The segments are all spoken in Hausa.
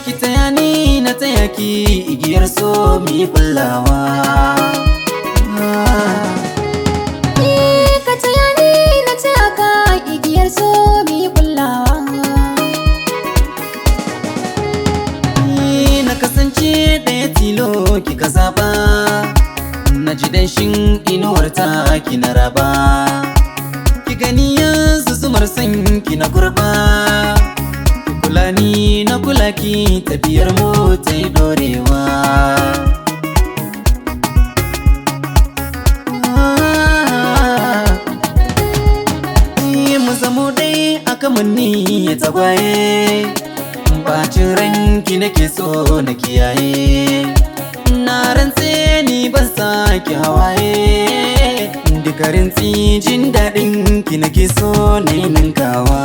Ki taya ni na taya ki igiyar so mi kullawa. Ka taya ni na taya ka igiyar so mi kullawa. Na kasance ɗaya tilo kika zaba, na ji danshin inuwar ta ki na raba. Ki gani yanzu zumar san ki na kurba, kula ni na kula ki tafiyar mu ta yi dorewa. Mu zamo dai aka manni ya tagwaye, bacin ranki nake so na kiyaye. Na rantse ni ban sake hawaye, dukarin jin daɗin ki nake so na yi ninkawa.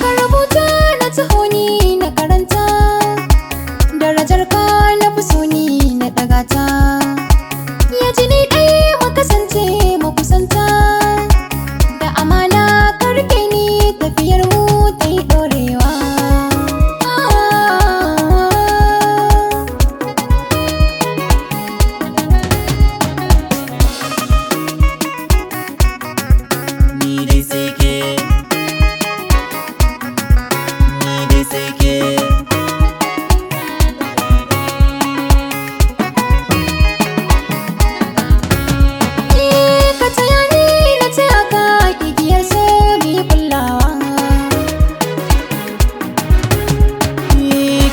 Ka rubuta na taho ni na karanta, darajar ka na fi so ni na ɗaga ta. Ya ji ni ɗaya mu kasance mu kusanta, da amana ka rike ni tafiyar mu ta yi ɗorewa. Ni dai sai ke, ni dai sai ke. Ka taya ni na taya ka igiyar so mi kullawa.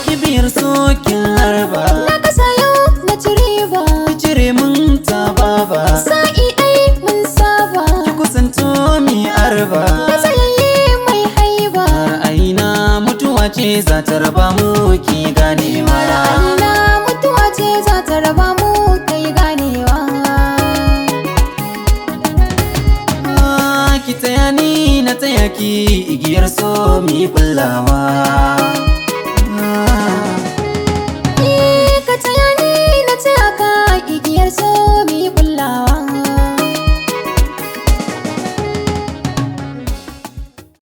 Kibiyar sokin harba, Na kasa yau na ci riba, cire mun ta baba. sa'i ɗai mun saba, Ki kusanto mi arba, da tsayayye mai haiba. ra'ayina mutuwa ce za ta raba mu ki ganewa. Ra'ayina mutuwa ce za ta raba mu kai ganewa. Ki taya ni na taya ki igiyar so mi kullawa.